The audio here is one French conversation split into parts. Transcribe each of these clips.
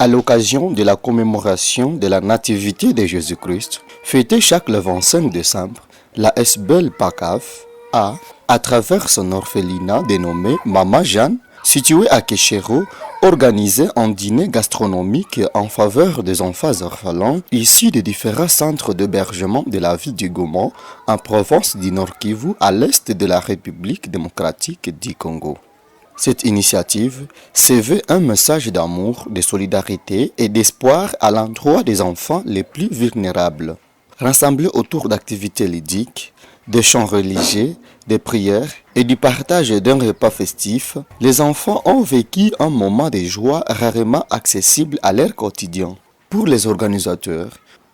À l'occasion de la commémoration de la Nativité de Jésus-Christ, fêtée chaque le 25 décembre, la SBL PACAF a, à travers son orphelinat dénommé Mama Jeanne, situé à Kéchéro, organisé un dîner gastronomique en faveur des enfants orphelins issus des différents centres d'hébergement de la ville du Goma, en province du Nord Kivu, à l'est de la République démocratique du Congo. Cette initiative se veut un message d'amour, de solidarité et d'espoir à l'endroit des enfants les plus vulnérables. Rassemblés autour d'activités ludiques, de chants religieux, des prières et du partage d'un repas festif, les enfants ont vécu un moment de joie rarement accessible à leur quotidien. Pour les organisateurs,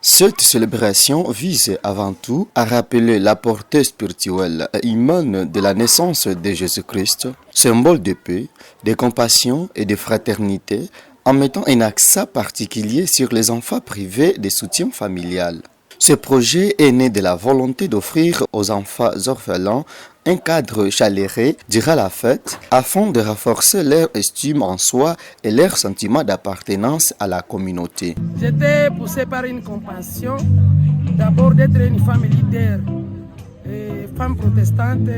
cette célébration vise avant tout à rappeler la portée spirituelle et humaine de la naissance de Jésus-Christ, symbole de paix, de compassion et de fraternité, en mettant un accent particulier sur les enfants privés de soutien familial. Ce projet est né de la volonté d'offrir aux enfants orphelins un cadre chaleureux durant la fête afin de renforcer leur estime en soi et leur sentiment d'appartenance à la communauté. J'étais poussé par une compassion, d'abord d'être une femme leader, femme protestante,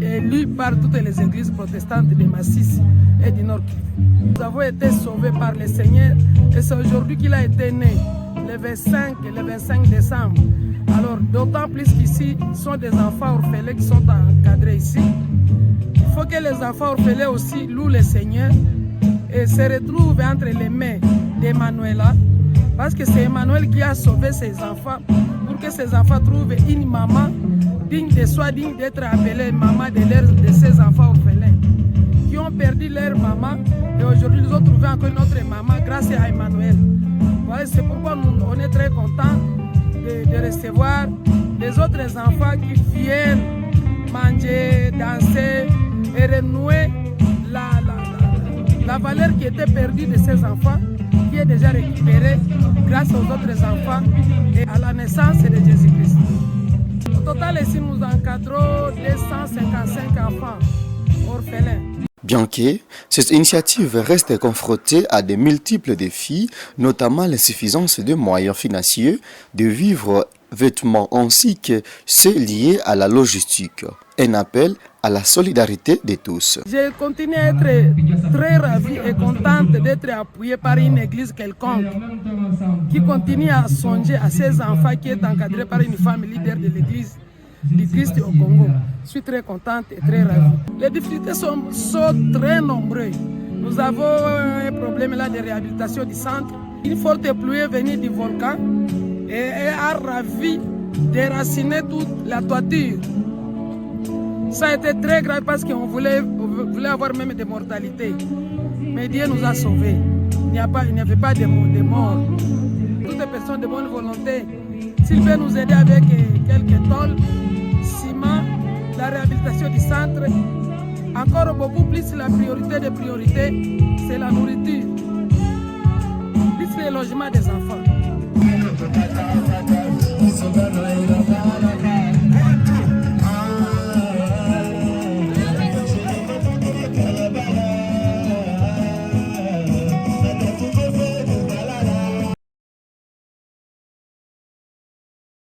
élue par toutes les églises protestantes de Massis et du Nord Kivu. Nous avons été sauvés par le Seigneur et c'est aujourd'hui qu'il a été né, le 25 et le 25 décembre. Alors d'autant plus qu'ici, ce sont des enfants orphelins qui sont encadrés ici. Il faut que les enfants orphelins aussi louent le Seigneur et se retrouvent entre les mains d'Emmanuela, parce que c'est Emmanuel qui a sauvé ces enfants pour que ces enfants trouvent une maman digne de soi, digne d'être appelée maman de ces enfants orphelins qui ont perdu leur maman et aujourd'hui ils ont trouvé encore une autre maman grâce à Emmanuel. Voilà, c'est pourquoi on est très contents de recevoir les autres enfants qui viennent manger, danser et renouer la valeur qui était perdue de ces enfants, qui est déjà récupérée grâce aux autres enfants et à la naissance de Jésus-Christ. Au total, ici, nous encadrons 255 enfants orphelins. Bien que cette initiative reste confrontée à de multiples défis, notamment l'insuffisance de moyens financiers, de vivres, vêtements ainsi que ceux liés à la logistique. Un appel à la solidarité de tous. Je continue à être très ravie et contente d'être appuyée par une église quelconque qui continue à songer à ces enfants qui est encadré par une femme leader de l'église du Christ au Congo. Je suis très contente et très ravie. Les difficultés sont très nombreuses. Nous avons un problème là de réhabilitation du centre. Une forte pluie est venue du volcan et a ravi, déraciner toute la toiture. Ça a été très grave parce qu'on voulait avoir même des mortalités. Mais Dieu nous a sauvés. Il n'y avait pas de morts. Toutes les personnes de bonne volonté, s'il veut nous aider avec quelques tôles, ciment, la réhabilitation du centre, encore beaucoup plus la priorité des priorités, c'est la nourriture, plus le logement des enfants.